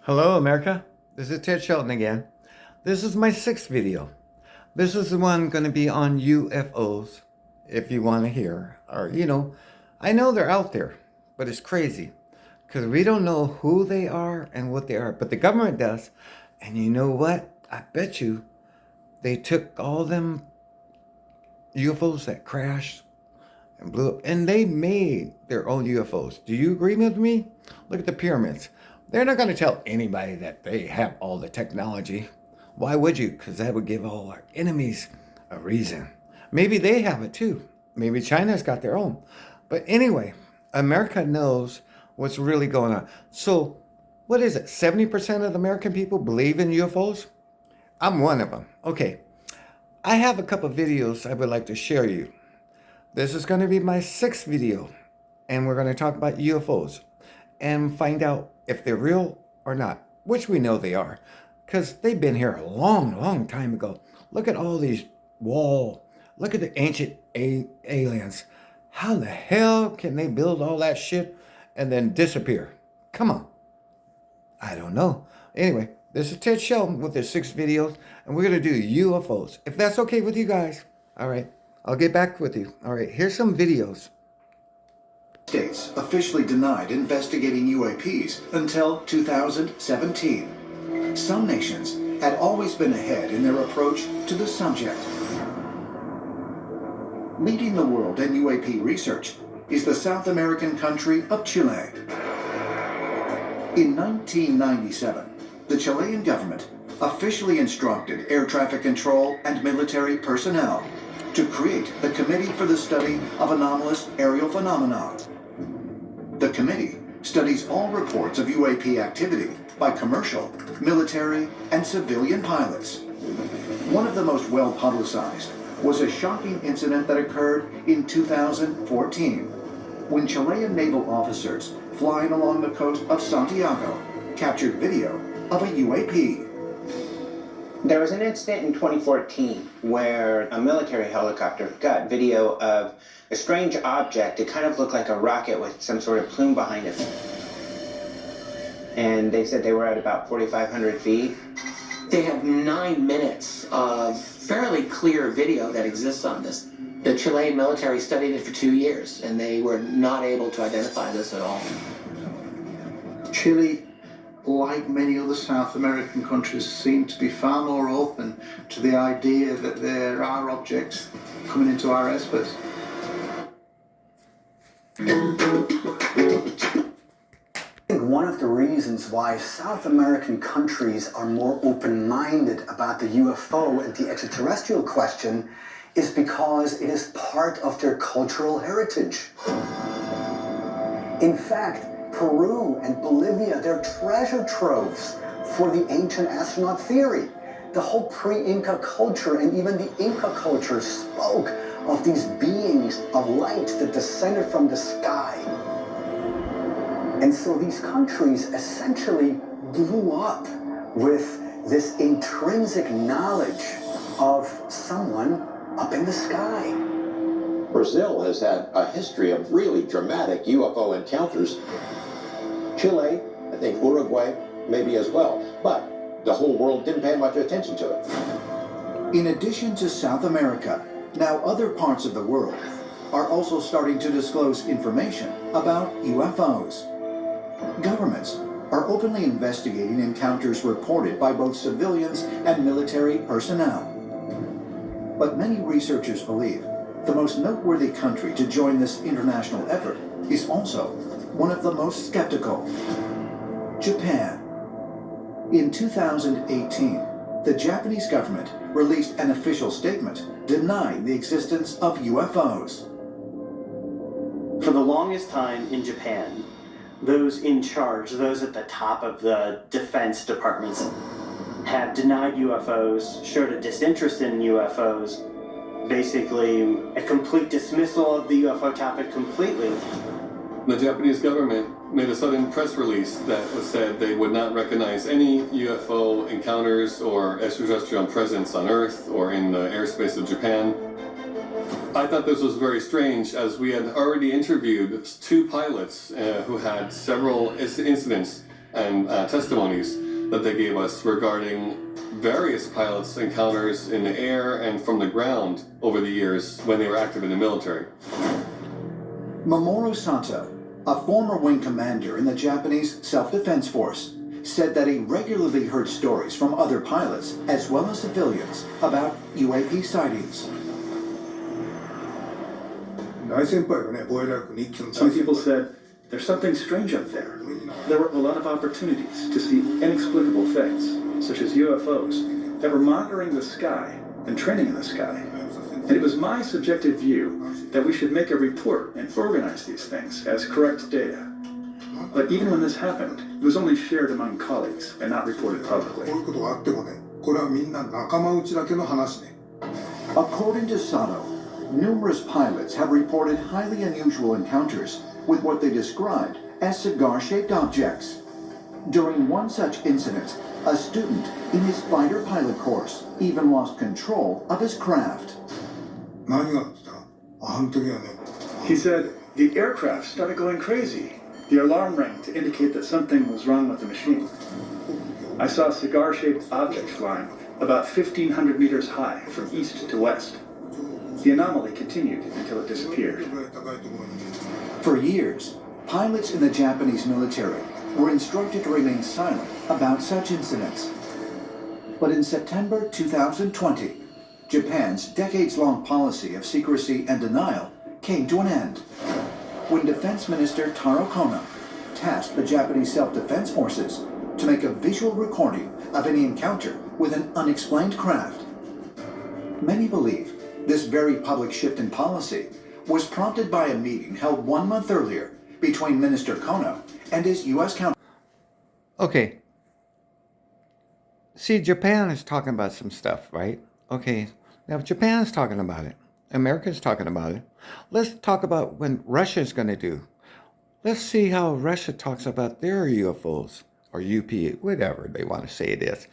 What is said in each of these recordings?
Hello, America. This is Ted Shelton again. This is my sixth video. This is the one going to be on UFOs, if you want to hear. I know they're out there, but it's crazy because we don't know who they are and what they are, but the government does. And you know what? I bet you they took all them UFOs that crashed and blew up, and they made their own UFOs. Do you agree with me? Look at the pyramids. They're not going to tell anybody that they have all the technology. Why would you? Because that would give all our enemies a reason. Maybe they have it too. Maybe China's got their own. But anyway, America knows what's really going on. So, what is it? 70% of the American people believe in UFOs? I'm one of them. Okay. I have a couple of videos I would like to share you. This is going to be my sixth video, and we're going to talk about UFOs and find out if they're real or not, which we know they are, because they've been here a long, long time ago. Look at all these look at the ancient aliens. How the hell can they build all that shit and then disappear? Come on. I don't know. Anyway, this is Ted Shelton with his six videos, and we're going to do UFOs, if that's okay with you guys. All right. I'll get back with you. All right, here's some videos. States officially denied investigating UAPs until 2017. Some nations had always been ahead in their approach to the subject. Leading the world in UAP research is the South American country of Chile. In 1997, the Chilean government officially instructed air traffic control and military personnel to create the Committee for the Study of Anomalous Aerial Phenomena. The committee studies all reports of UAP activity by commercial, military, and civilian pilots. One of the most well-publicized was a shocking incident that occurred in 2014 when Chilean naval officers flying along the coast of Santiago captured video of a UAP. There was an incident in 2014 where a military helicopter got video of a strange object. It kind of looked like a rocket with some sort of plume behind it. And they said they were at about 4,500 feet. They have 9 minutes of fairly clear video that exists on this. The Chilean military studied it for 2 years, and they were not able to identify this at all. Chile, like many other South American countries, seem to be far more open to the idea that there are objects coming into our airspace. I think one of the reasons why South American countries are more open-minded about the UFO and the extraterrestrial question is because it is part of their cultural heritage. In fact, Peru and Bolivia, they're treasure troves for the ancient astronaut theory. The whole pre-Inca culture and even the Inca culture spoke of these beings of light that descended from the sky. And so these countries essentially blew up with this intrinsic knowledge of someone up in the sky. Brazil has had a history of really dramatic UFO encounters. Chile, I think Uruguay, maybe as well. But the whole world didn't pay much attention to it. In addition to South America, now other parts of the world are also starting to disclose information about UFOs. Governments are openly investigating encounters reported by both civilians and military personnel. But many researchers believe the most noteworthy country to join this international effort is also one of the most skeptical: Japan. In 2018, the Japanese government released an official statement denying the existence of UFOs. For the longest time in Japan, those in charge, those at the top of the defense departments, have denied UFOs, showed a disinterest in UFOs, basically a complete dismissal of the UFO topic completely. The Japanese government made a sudden press release that said they would not recognize any UFO encounters or extraterrestrial presence on Earth or in the airspace of Japan. I thought this was very strange, as we had already interviewed two pilots who had several incidents and testimonies that they gave us regarding various pilots' encounters in the air and from the ground over the years when they were active in the military. Mamoru Sato, a former wing commander in the Japanese Self-Defense Force, said that he regularly heard stories from other pilots as well as civilians about UAP sightings. Some people said, there's something strange up there. There were a lot of opportunities to see inexplicable things, such as UFOs, that were monitoring the sky and training in the sky. And it was my subjective view that we should make a report and organize these things as correct data. But even when this happened, it was only shared among colleagues and not reported publicly. According to Sato, numerous pilots have reported highly unusual encounters with what they described as cigar-shaped objects. During one such incident, a student in his fighter pilot course even lost control of his craft. He said, the aircraft started going crazy. The alarm rang to indicate that something was wrong with the machine. I saw cigar-shaped objects flying about 1,500 meters high from east to west. The anomaly continued until it disappeared. For years, pilots in the Japanese military were instructed to remain silent about such incidents. But in September 2020, Japan's decades-long policy of secrecy and denial came to an end when Defense Minister Taro Kono tasked the Japanese Self-Defense Forces to make a visual recording of any encounter with an unexplained craft. Many believe this very public shift in policy was prompted by a meeting held 1 month earlier between Minister Kono and his U.S. counterpart. Okay. See, Japan is talking about some stuff, right? Okay. Now, if Japan is talking about it, America's talking about it, let's talk about what Russia's going to do. Let's see how Russia talks about their UFOs, or UP, whatever they want to say it is.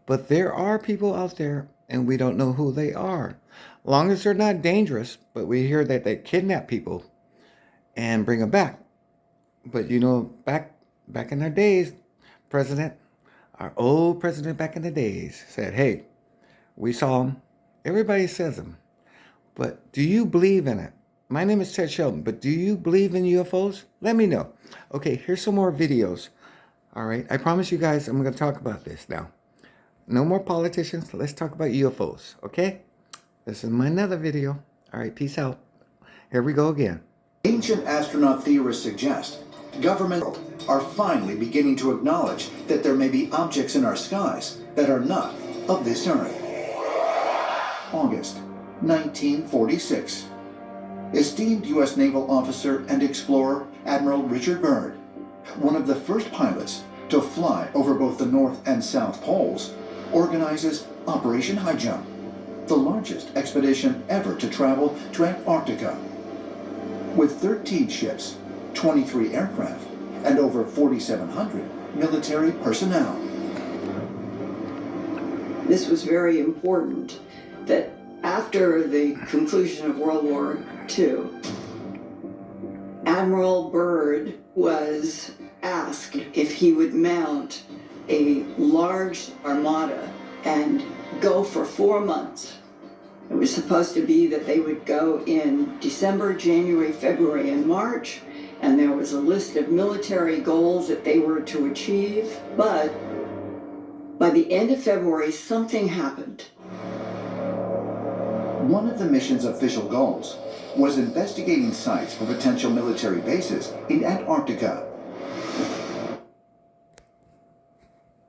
But there are people out there, and we don't know who they are. Long as they're not dangerous, but we hear that they kidnap people and bring them back. But you know, back in our days, our old president back in the days said, hey, we saw him. Everybody says him. But do you believe in it? My name is Ted Shelton, but do you believe in UFOs? Let me know. Okay, here's some more videos. All right, I promise you guys I'm going to talk about this now. No more politicians. Let's talk about UFOs, okay? This is my another video. All right, peace out. Here we go again. Ancient astronaut theorists suggest governments are finally beginning to acknowledge that there may be objects in our skies that are not of this earth. August 1946. Esteemed U.S. naval officer and explorer Admiral Richard Byrd, one of the first pilots to fly over both the North and South Poles, organizes Operation High Jump, the largest expedition ever to travel to Antarctica. With 13 ships, 23 aircraft, and over 4,700 military personnel. This was very important that after the conclusion of World War II, Admiral Byrd was asked if he would mount a large armada and go for 4 months. It was supposed to be that they would go in December, January, February, and March, and there was a list of military goals that they were to achieve, but by the end of February, something happened. One of the mission's official goals was investigating sites for potential military bases in Antarctica.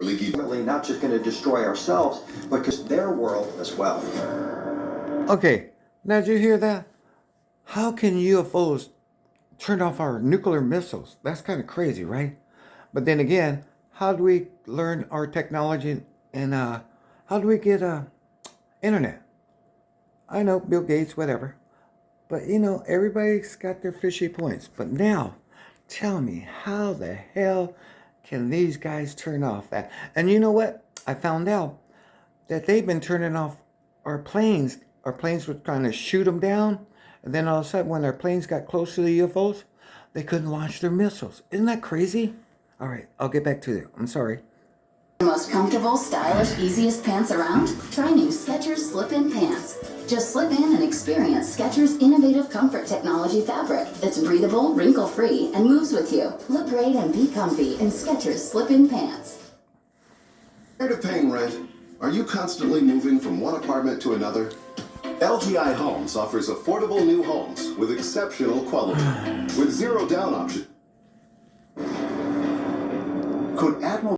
Ultimately, not just going to destroy ourselves, but because their world as well. Okay, now did you hear that? How can UFOs turn off our nuclear missiles? That's kind of crazy, right? But then again, how do we learn our technology and how do we get internet? I know, Bill Gates, whatever. But you know, everybody's got their fishy points. But now, tell me, how the hell can these guys turn off that? And you know what? I found out that they've been turning off our planes. Our planes were trying to shoot them down. And then all of a sudden, when our planes got close to the UFOs, they couldn't launch their missiles. Isn't that crazy? All right, I'll get back to you. I'm sorry. The most comfortable, stylish, easiest pants around? Try new Skechers Slip-In Pants. Just slip in and experience Skechers' innovative comfort technology fabric. It's breathable, wrinkle-free, and moves with you. Look great and be comfy in Skechers Slip-In Pants. Tired of paying rent? Are you constantly moving from one apartment to another? LGI Homes offers affordable new homes with exceptional quality, with zero down option. Could Admiral